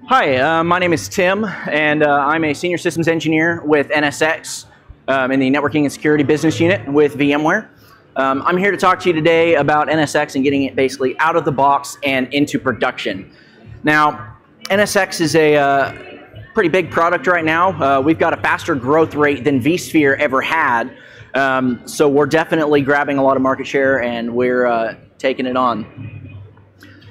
Hi, my name is Tim, and I'm a senior systems engineer with NSX in the networking and security business unit with VMware. I'm here to talk to you today about NSX and getting it basically out of the box and into production. Now, NSX is a pretty big product right now. We've got a faster growth rate than vSphere ever had, so we're definitely grabbing a lot of market share and we're taking it on.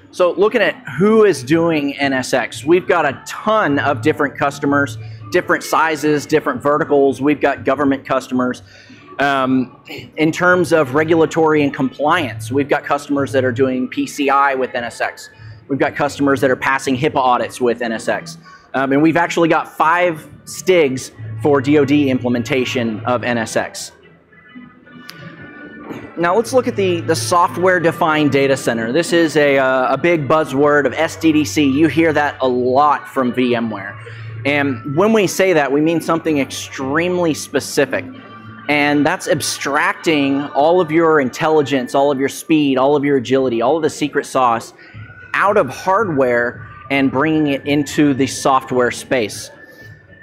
So looking at who is doing NSX, we've got a ton of different customers, different sizes, different verticals. We've got government customers. In terms of regulatory and compliance, we've got customers that are doing PCI with NSX. We've got customers that are passing HIPAA audits with NSX. And we've actually got 5 STIGs for DoD implementation of NSX. Now let's look at the software-defined data center. This is a big buzzword of SDDC. You hear that a lot from VMware. And when we say that, we mean something extremely specific. And that's abstracting all of your intelligence, all of your speed, all of your agility, all of the secret sauce out of hardware and bringing it into the software space.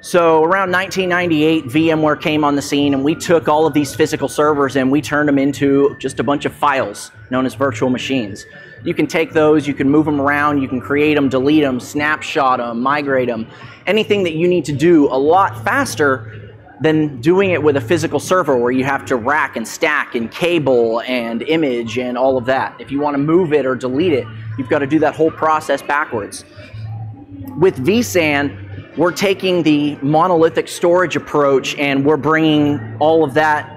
So around 1998, VMware came on the scene and we took all of these physical servers and we turned them into just a bunch of files known as virtual machines. You can take those, you can move them around, you can create them, delete them, snapshot them, migrate them, anything that you need to do a lot faster than doing it with a physical server where you have to rack and stack and cable and image and all of that. If you want to move it or delete it, you've got to do that whole process backwards. With vSAN, we're taking the monolithic storage approach and we're bringing all of that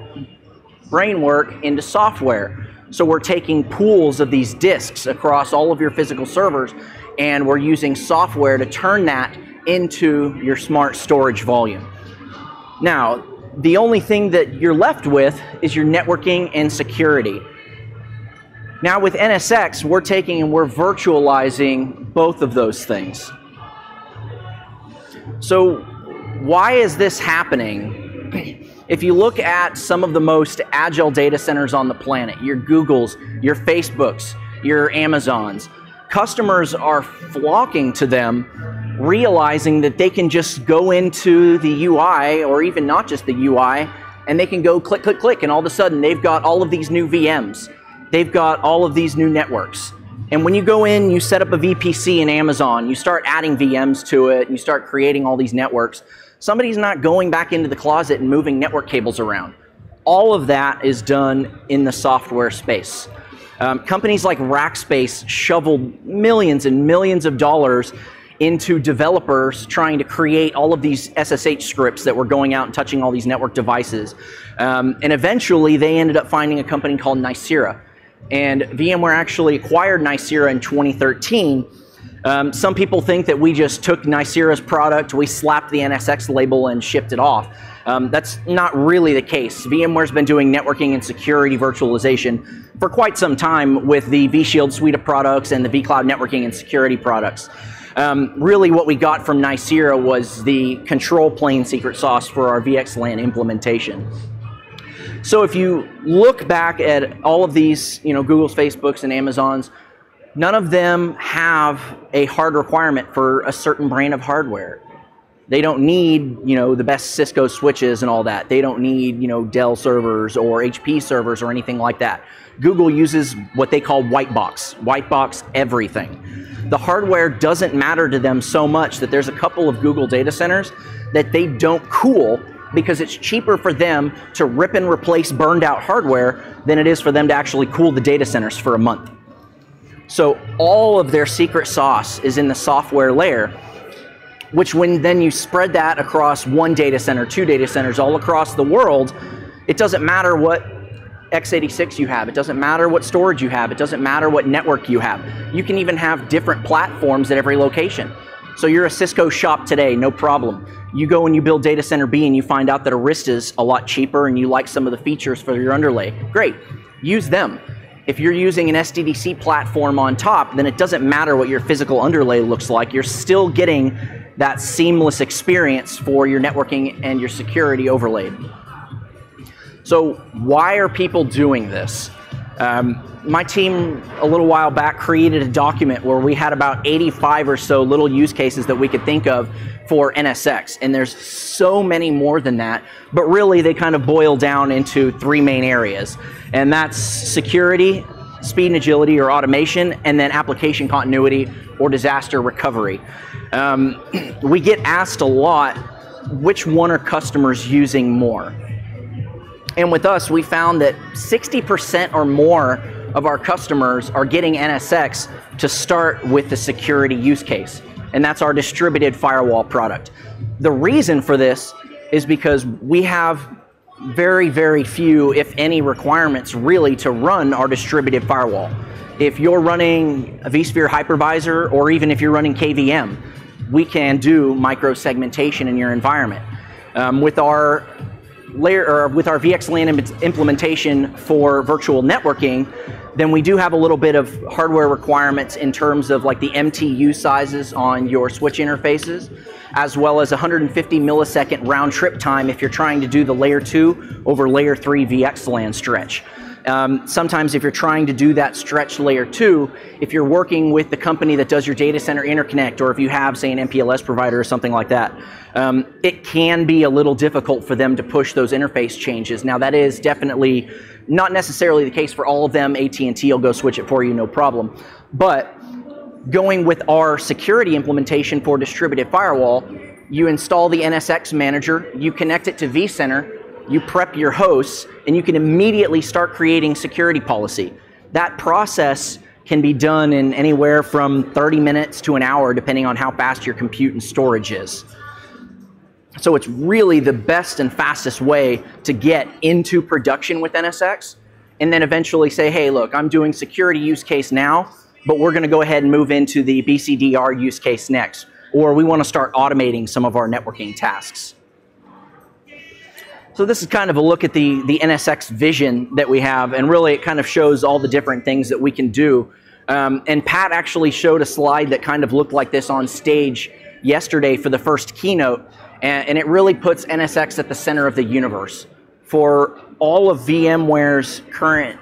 brain work into software. So we're taking pools of these disks across all of your physical servers and we're using software to turn that into your smart storage volume. Now, the only thing that you're left with is your networking and security. Now with NSX, we're taking and we're virtualizing both of those things. So why is this happening? If you look at some of the most agile data centers on the planet, your Googles, your Facebooks, your Amazons, customers are flocking to them, realizing that they can just go into the UI, or even not just the UI, and they can go click, click, click, and all of a sudden they've got all of these new VMs. They've got all of these new networks. And when you go in, you set up a VPC in Amazon, you start adding VMs to it, and you start creating all these networks. Somebody's not going back into the closet and moving network cables around. All of that is done in the software space. Companies like Rackspace shoveled millions and millions of dollars into developers trying to create all of these SSH scripts that were going out and touching all these network devices. And eventually, they ended up finding a company called Nicira. And VMware actually acquired Nicira in 2013. Some people think that we just took Nicira's product, we slapped the NSX label and shipped it off. That's not really the case. VMware's been doing networking and security virtualization for quite some time with the vShield suite of products and the vCloud networking and security products. Really what we got from Nicira was the control plane secret sauce for our VXLAN implementation. So if you look back at all of these, Google's, Facebooks, and Amazons, none of them have a hard requirement for a certain brand of hardware. They don't need, the best Cisco switches and all that. They don't need, Dell servers or HP servers or anything like that. Google uses what they call white box everything. The hardware doesn't matter to them so much that there's a couple of Google data centers that they don't cool because it's cheaper for them to rip and replace burned out hardware than it is for them to actually cool the data centers for a month. So all of their secret sauce is in the software layer, which when then you spread that across one data center, 2 data centers all across the world, it doesn't matter what x86 you have, it doesn't matter what storage you have, it doesn't matter what network you have. You can even have different platforms at every location. So you're a Cisco shop today, no problem. You go and you build data center B and you find out that Arista's a lot cheaper and you like some of the features for your underlay. Great, use them. If you're using an SDDC platform on top, then it doesn't matter what your physical underlay looks like. You're still getting that seamless experience for your networking and your security overlaid. So why are people doing this? My team a little while back created a document where we had about 85 or so little use cases that we could think of for NSX, and there's so many more than that, but really they kind of boil down into three main areas, and that's security, speed and agility or automation, and then application continuity or disaster recovery. We get asked a lot, which one are customers using more? And with us, we found that 60% or more of our customers are getting NSX to start with the security use case, and that's our distributed firewall product. The reason for this is because we have very, very few, if any, requirements really to run our distributed firewall. If you're running a vSphere hypervisor, or even if you're running KVM, we can do micro-segmentation in your environment. With our VXLAN implementation for virtual networking, then we do have a little bit of hardware requirements in terms of like the MTU sizes on your switch interfaces, as well as 150 millisecond round trip time if you're trying to do the layer 2 over layer 3 VXLAN stretch. Sometimes if you're trying to do that stretch layer 2, if you're working with the company that does your data center interconnect, or if you have, say, an MPLS provider or something like that, it can be a little difficult for them to push those interface changes. Now, that is definitely not necessarily the case for all of them. AT&T will go switch it for you, no problem. But going with our security implementation for distributed firewall, you install the NSX manager, you connect it to vCenter, you prep your hosts, and you can immediately start creating security policy. That process can be done in anywhere from 30 minutes to an hour, depending on how fast your compute and storage is. So it's really the best and fastest way to get into production with NSX, and then eventually say, hey, look, I'm doing security use case now, but we're gonna go ahead and move into the BCDR use case next, or we wanna start automating some of our networking tasks. So this is kind of a look at the NSX vision that we have, and really it kind of shows all the different things that we can do. And Pat actually showed a slide that kind of looked like this on stage yesterday for the first keynote, and it really puts NSX at the center of the universe. For all of VMware's current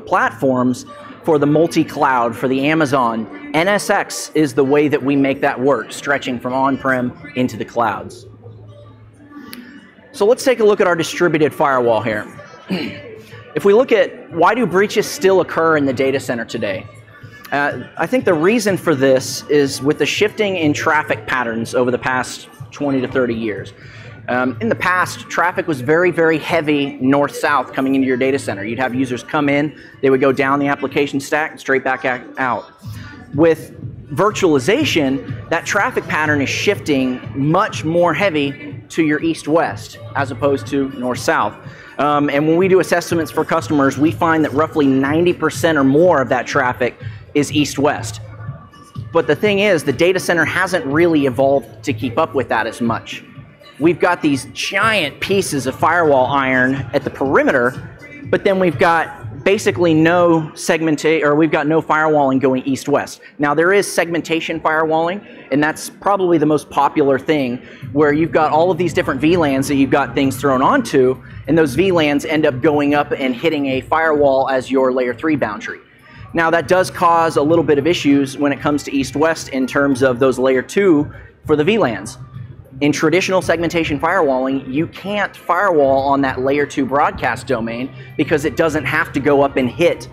platforms, for the multi-cloud, for the Amazon, NSX is the way that we make that work, stretching from on-prem into the clouds. So let's take a look at our distributed firewall here. If we look at why do breaches still occur in the data center today, I think the reason for this is with the shifting in traffic patterns over the past 20 to 30 years. In the past, traffic was very, very heavy north-south coming into your data center. You'd have users come in, they would go down the application stack and straight back out. With virtualization, that traffic pattern is shifting much more heavy to your east-west as opposed to north-south. And when we do assessments for customers, we find that roughly 90% or more of that traffic is east-west. But the thing is, the data center hasn't really evolved to keep up with that as much. We've got these giant pieces of firewall iron at the perimeter, but then we've got basically no segmentation, or we've got no firewalling going east-west. Now there is segmentation firewalling, and that's probably the most popular thing, where you've got all of these different VLANs that you've got things thrown onto, and those VLANs end up going up and hitting a firewall as your layer 3 boundary. Now that does cause a little bit of issues when it comes to east-west in terms of those layer 2 for the VLANs. In traditional segmentation firewalling, you can't firewall on that layer 2 broadcast domain because it doesn't have to go up and hit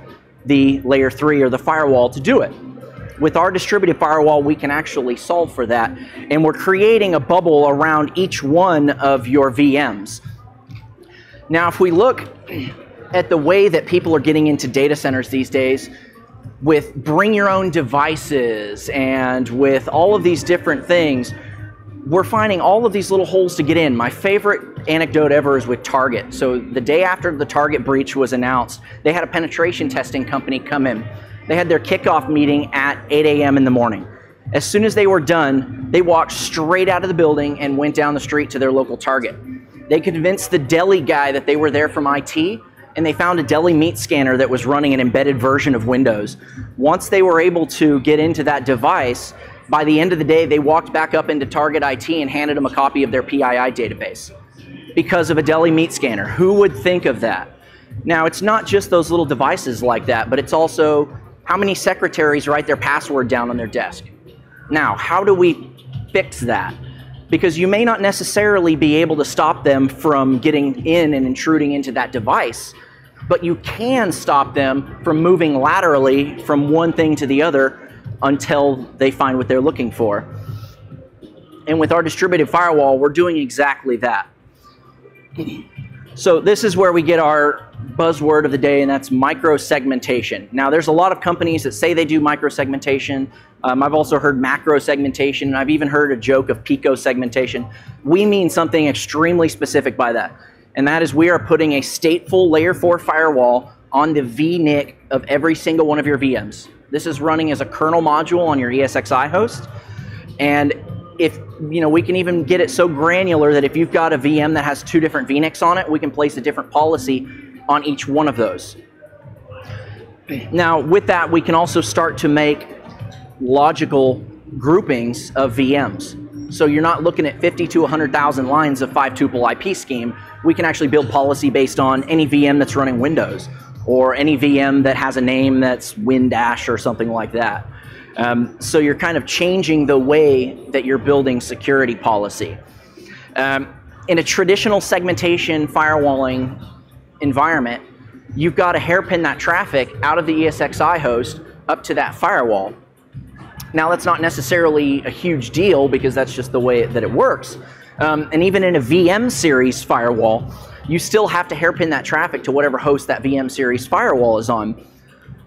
the layer 3 or the firewall to do it. With our distributed firewall, we can actually solve for that, and we're creating a bubble around each one of your VMs. Now, if we look at the way that people are getting into data centers these days, with bring your own devices and with all of these different things, we're finding all of these little holes to get in. My favorite anecdote ever is with Target. So the day after the Target breach was announced, they had a penetration testing company come in. They had their kickoff meeting at 8 a.m. in the morning. As soon as they were done, they walked straight out of the building and went down the street to their local Target. They convinced the deli guy that they were there from IT, and they found a deli meat scanner that was running an embedded version of Windows. Once they were able to get into that device, by the end of the day, they walked back up into Target IT and handed them a copy of their PII database because of a deli meat scanner. Who would think of that? Now, it's not just those little devices like that, but it's also how many secretaries write their password down on their desk. Now, how do we fix that? Because you may not necessarily be able to stop them from getting in and intruding into that device, but you can stop them from moving laterally from one thing to the other until they find what they're looking for. And with our distributed firewall, we're doing exactly that. So this is where we get our buzzword of the day, and that's micro-segmentation. Now, there's a lot of companies that say they do micro-segmentation. I've also heard macro-segmentation, and I've even heard a joke of pico-segmentation. We mean something extremely specific by that, and that is we are putting a stateful layer 4 firewall on the vNIC of every single one of your VMs. This is running as a kernel module on your ESXi host, and if we can even get it so granular that if you've got a VM that has 2 different vNICs on it, we can place a different policy on each one of those. Now, with that, we can also start to make logical groupings of VMs. So you're not looking at 50 to 100,000 lines of 5-tuple IP scheme. We can actually build policy based on any VM that's running Windows, or any VM that has a name that's Windash or something like that. So you're kind of changing the way that you're building security policy. In a traditional segmentation firewalling environment, you've got to hairpin that traffic out of the ESXi host up to that firewall. Now, that's not necessarily a huge deal because that's just the way that it works. And even in a VM series firewall, you still have to hairpin that traffic to whatever host that VM series firewall is on.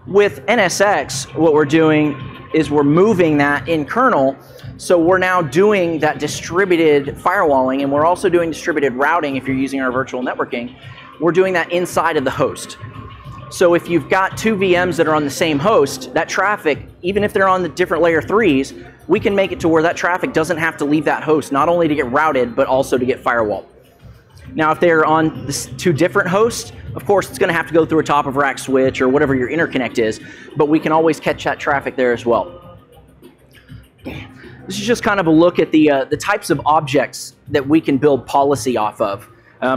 With NSX, what we're doing is we're moving that in kernel, so we're now doing that distributed firewalling, and we're also doing distributed routing if you're using our virtual networking. We're doing that inside of the host. So if you've got 2 VMs that are on the same host, that traffic, even if they're on the different layer 3s, we can make it to where that traffic doesn't have to leave that host, not only to get routed, but also to get firewalled. Now, if they're on 2 different hosts, of course, it's going to have to go through a top-of-rack switch or whatever your interconnect is, but we can always catch that traffic there as well. This is just kind of a look at the types of objects that we can build policy off of.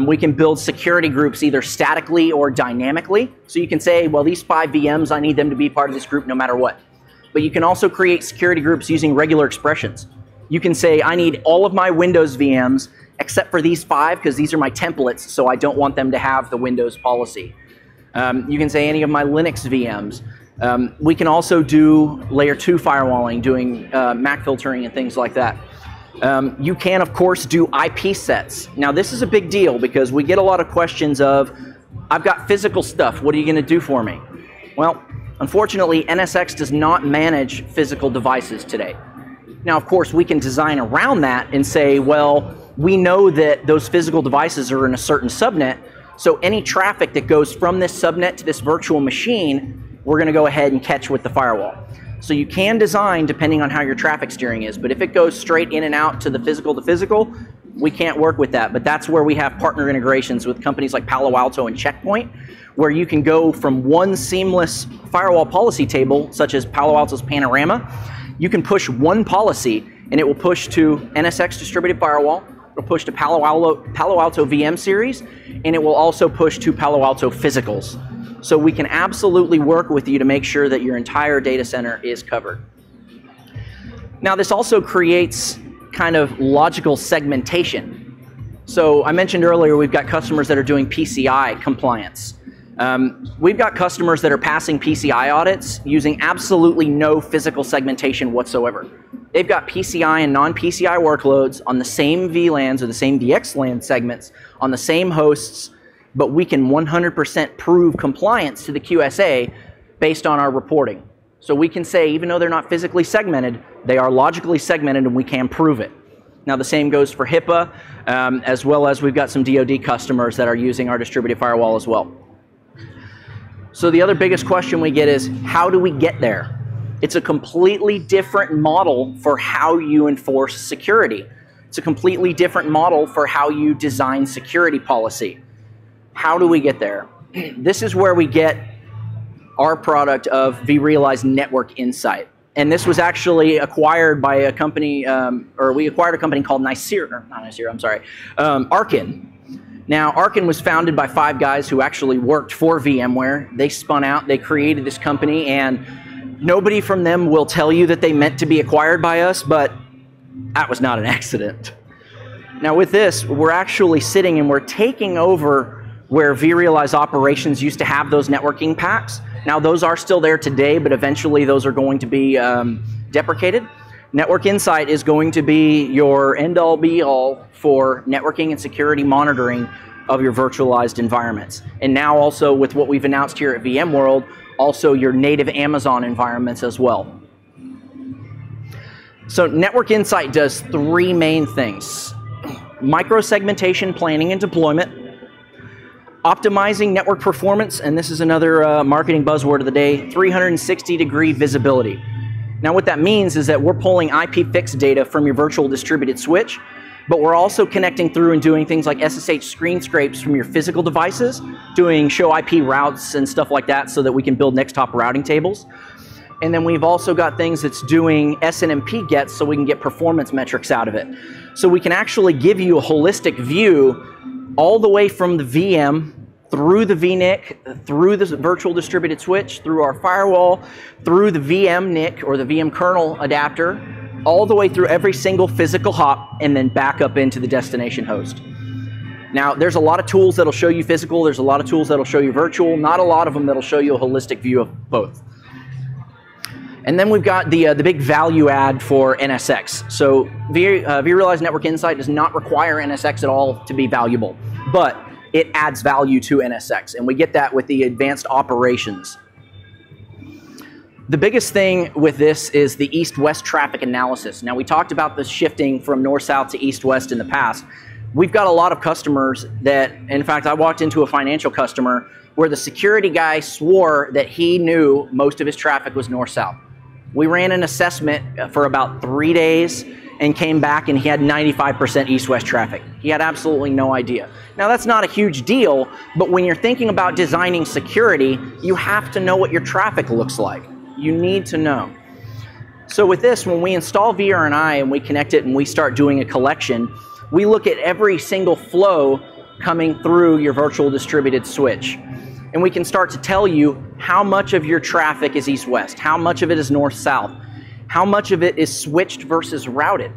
We can build security groups either statically or dynamically. So you can say, well, these 5 VMs, I need them to be part of this group no matter what. But you can also create security groups using regular expressions. You can say, I need all of my Windows VMs except for these 5 because these are my templates, so I don't want them to have the Windows policy. You can say any of my Linux VMs. We can also do layer 2 firewalling, doing MAC filtering and things like that. You can, of course, do IP sets. Now, this is a big deal because we get a lot of questions of, I've got physical stuff, what are you going to do for me? Well, unfortunately, NSX does not manage physical devices today. Now, of course, we can design around that and say, well, we know that those physical devices are in a certain subnet, so any traffic that goes from this subnet to this virtual machine, we're going to go ahead and catch with the firewall. So you can design depending on how your traffic steering is, but if it goes straight in and out to the physical, we can't work with that. But that's where we have partner integrations with companies like Palo Alto and Checkpoint, where you can go from one seamless firewall policy table, such as Palo Alto's Panorama. You can push one policy, and it will push to NSX distributed firewall. It'll push to Palo Alto VM series, and it will also push to Palo Alto physicals. So we can absolutely work with you to make sure that your entire data center is covered. Now, this also creates kind of logical segmentation. So I mentioned earlier we've got customers that are doing PCI compliance. We've got customers that are passing PCI audits using absolutely no physical segmentation whatsoever. They've got PCI and non-PCI workloads on the same VLANs or the same VXLAN segments on the same hosts, but we can 100% prove compliance to the QSA based on our reporting. So we can say, even though they're not physically segmented, they are logically segmented and we can prove it. Now, the same goes for HIPAA, as well as we've got some DoD customers that are using our distributed firewall as well. So the other biggest question we get is, how do we get there? It's a completely different model for how you enforce security. It's a completely different model for how you design security policy. How do we get there? This is where we get our product of vRealize Network Insight. And this was actually acquired by a company, or we acquired a company called Arkin. Now, Arkin was founded by 5 guys who actually worked for VMware. They spun out, they created this company, and nobody from them will tell you that they meant to be acquired by us, but that was not an accident. Now with this, we're actually sitting and we're taking over where vRealize Operations used to have those networking packs. Now those are still there today, but eventually those are going to be deprecated. Network Insight is going to be your end-all be-all for networking and security monitoring of your virtualized environments. And now also with what we've announced here at VMworld, also your native Amazon environments as well. So Network Insight does 3 main things: micro-segmentation planning and deployment, optimizing network performance, and this is another marketing buzzword of the day, 360-degree visibility. Now what that means is that we're pulling IP fixed data from your virtual distributed switch, but we're also connecting through and doing things like SSH screen scrapes from your physical devices, doing show IP routes and stuff like that so that we can build next hop routing tables. And then we've also got things that's doing SNMP gets so we can get performance metrics out of it. So we can actually give you a holistic view all the way from the VM, through the vNIC, through the virtual distributed switch, through our firewall, through the VM NIC or the VM kernel adapter, all the way through every single physical hop, and then back up into the destination host. Now, there's a lot of tools that'll show you physical, there's a lot of tools that'll show you virtual, not a lot of them that'll show you a holistic view of both. And then we've got the big value add for NSX. So vRealize Network Insight does not require NSX at all to be valuable, but it adds value to NSX, and we get that with the advanced operations. The biggest thing with this is the east-west traffic analysis. Now we talked about the shifting from north-south to east-west in the past. We've got a lot of customers that, in fact, I walked into a financial customer where the security guy swore that he knew most of his traffic was north-south. We ran an assessment for about 3 days and came back and he had 95% east-west traffic. He had absolutely no idea. Now that's not a huge deal, but when you're thinking about designing security, you have to know what your traffic looks like. You need to know. So with this, when we install VRNI and we connect it and we start doing a collection, we look at every single flow coming through your virtual distributed switch. And we can start to tell you how much of your traffic is east-west, how much of it is north-south, how much of it is switched versus routed.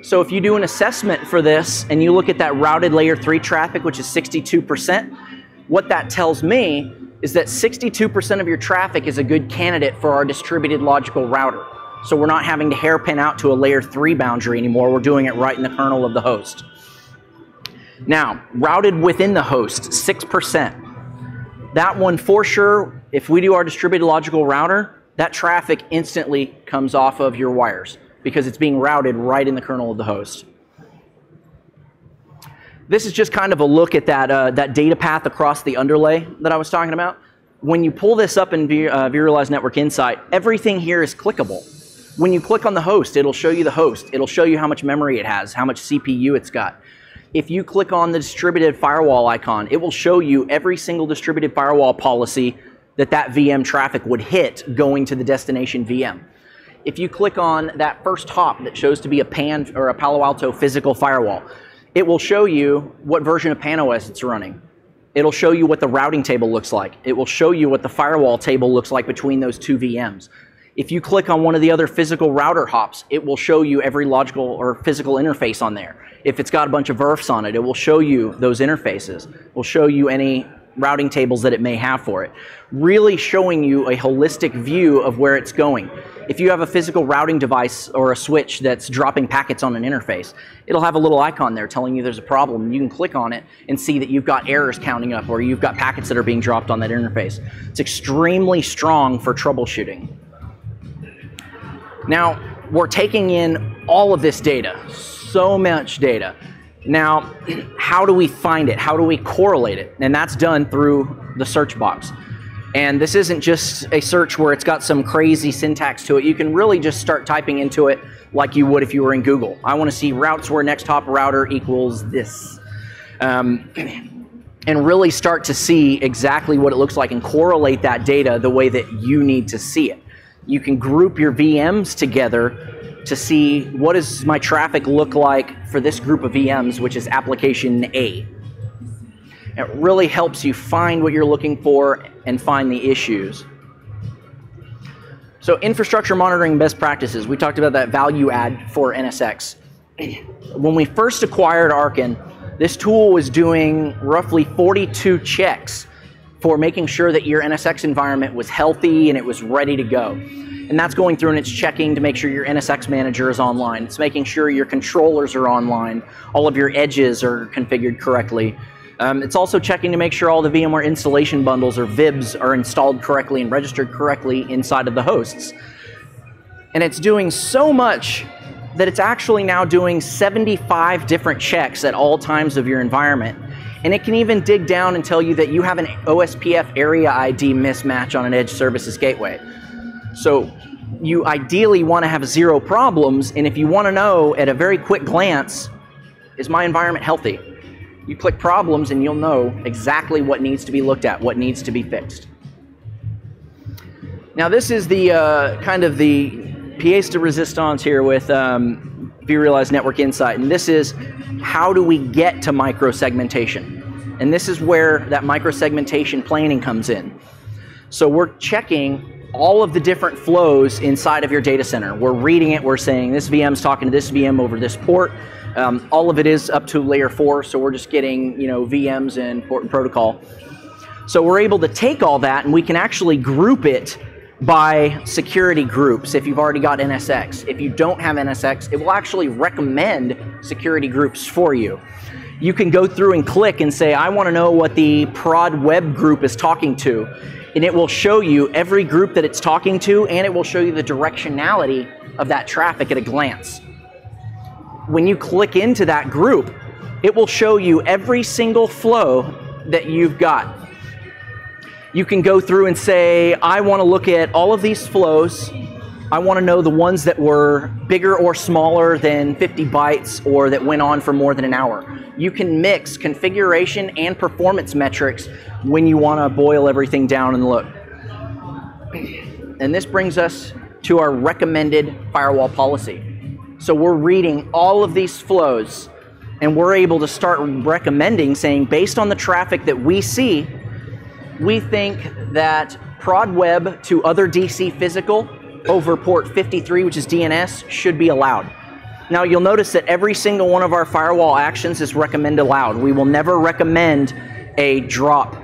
So if you do an assessment for this and you look at that routed layer 3 traffic, which is 62%, what that tells me is that 62% of your traffic is a good candidate for our distributed logical router. So we're not having to hairpin out to a layer 3 boundary anymore. We're doing it right in the kernel of the host. Now, routed within the host, 6%. That one for sure, if we do our distributed logical router, that traffic instantly comes off of your wires because it's being routed right in the kernel of the host. This is just kind of a look at that data path across the underlay that I was talking about. When you pull this up in vRealize Network Insight, everything here is clickable. When you click on the host, it'll show you the host. It'll show you how much memory it has, how much CPU it's got. If you click on the distributed firewall icon, it will show you every single distributed firewall policy that VM traffic would hit going to the destination VM. If you click on that first hop that shows to be a PAN or a Palo Alto physical firewall, it will show you what version of PAN-OS it's running. It'll show you what the routing table looks like. It will show you what the firewall table looks like between those 2 VMs. If you click on one of the other physical router hops, it will show you every logical or physical interface on there. If it's got a bunch of VRFs on it, it will show you those interfaces. It will show you any routing tables that it may have for it, really showing you a holistic view of where it's going. If you have a physical routing device or a switch that's dropping packets on an interface, it'll have a little icon there telling you there's a problem. You can click on it and see that you've got errors counting up or you've got packets that are being dropped on that interface. It's extremely strong for troubleshooting. Now, we're taking in all of this data, so much data. Now, how do we find it? How do we correlate it? And that's done through the search box. And this isn't just a search where it's got some crazy syntax to it. You can really just start typing into it like you would if you were in Google. I want to see routes where next hop router equals this. And really start to see exactly what it looks like and correlate that data the way that you need to see it. You can group your VMs together to see what does my traffic look like for this group of VMs, which is application A. It really helps you find what you're looking for and find the issues. So infrastructure monitoring best practices. We talked about that value add for NSX. When we first acquired Arkin, this tool was doing roughly 42 checks for making sure that your NSX environment was healthy and it was ready to go. And that's going through and it's checking to make sure your NSX manager is online. It's making sure your controllers are online, all of your edges are configured correctly. It's also checking to make sure all the VMware installation bundles or VIBs are installed correctly and registered correctly inside of the hosts. And it's doing so much that it's actually now doing 75 different checks at all times of your environment. And it can even dig down and tell you that you have an OSPF area ID mismatch on an edge services gateway. So you ideally want to have 0 problems, and if you want to know at a very quick glance, is my environment healthy? You click problems and you'll know exactly what needs to be looked at, what needs to be fixed. Now this is the kind of the pièce de résistance here with vRealize Network Insight, and this is how do we get to microsegmentation? And this is where that microsegmentation planning comes in. So we're checking all of the different flows inside of your data center. We're reading it, we're saying this VM's talking to this VM over this port. All of it is up to layer 4, so we're just getting, you know, VMs and port and protocol. So we're able to take all that and we can actually group it by security groups if you've already got NSX. If you don't have NSX, it will actually recommend security groups for you. You can go through and click and say, I want to know what the prod web group is talking to. And it will show you every group that it's talking to, and it will show you the directionality of that traffic at a glance. When you click into that group, it will show you every single flow that you've got. You can go through and say, I want to look at all of these flows. I want to know the ones that were bigger or smaller than 50 bytes or that went on for more than an hour. You can mix configuration and performance metrics when you want to boil everything down and look. And this brings us to our recommended firewall policy. So we're reading all of these flows and we're able to start recommending, saying based on the traffic that we see, we think that prod web to other DC physical over port 53, which is DNS, should be allowed. Now you'll notice that every single one of our firewall actions is recommend allowed. We will never recommend a drop.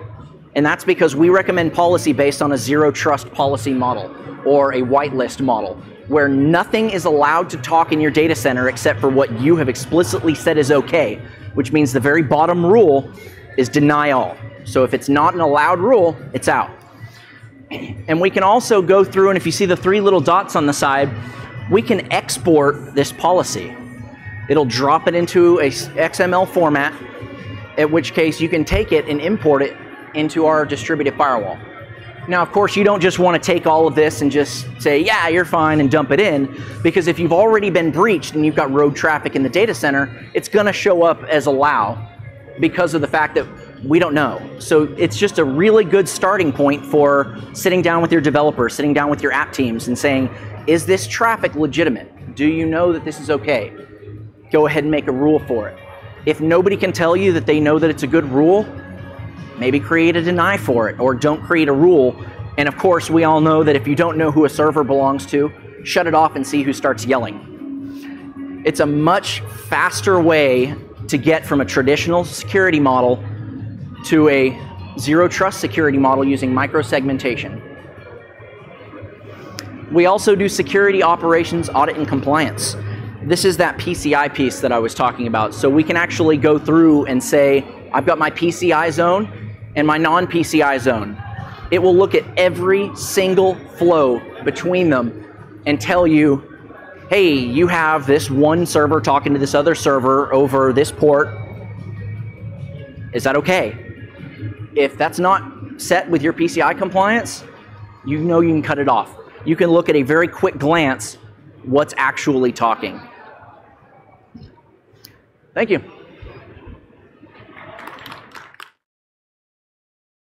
And that's because we recommend policy based on a zero trust policy model or a whitelist model, where nothing is allowed to talk in your data center except for what you have explicitly said is okay, which means the very bottom rule is deny all. So if it's not an allowed rule, it's out. And we can also go through, and if you see the 3 little dots on the side, we can export this policy. It'll drop it into a XML format, at which case you can take it and import it into our distributed firewall. Now, of course, you don't just want to take all of this and just say, yeah, you're fine, and dump it in, because if you've already been breached and you've got rogue traffic in the data center, it's going to show up as allow because of the fact that we don't know. So it's just a really good starting point for sitting down with your developers, sitting down with your app teams and saying, is this traffic legitimate? Do you know that this is okay? Go ahead and make a rule for it. If nobody can tell you that they know that it's a good rule, maybe create a deny for it, or don't create a rule. And of course, we all know that if you don't know who a server belongs to, shut it off and see who starts yelling. It's a much faster way to get from a traditional security model to a zero trust security model using microsegmentation. We also do security operations, audit, and compliance. This is that PCI piece that I was talking about. So we can actually go through and say, I've got my PCI zone and my non-PCI zone. It will look at every single flow between them and tell you, hey, you have this one server talking to this other server over this port. Is that okay? If that's not set with your PCI compliance, you know you can cut it off. You can look at a very quick glance what's actually talking. Thank you.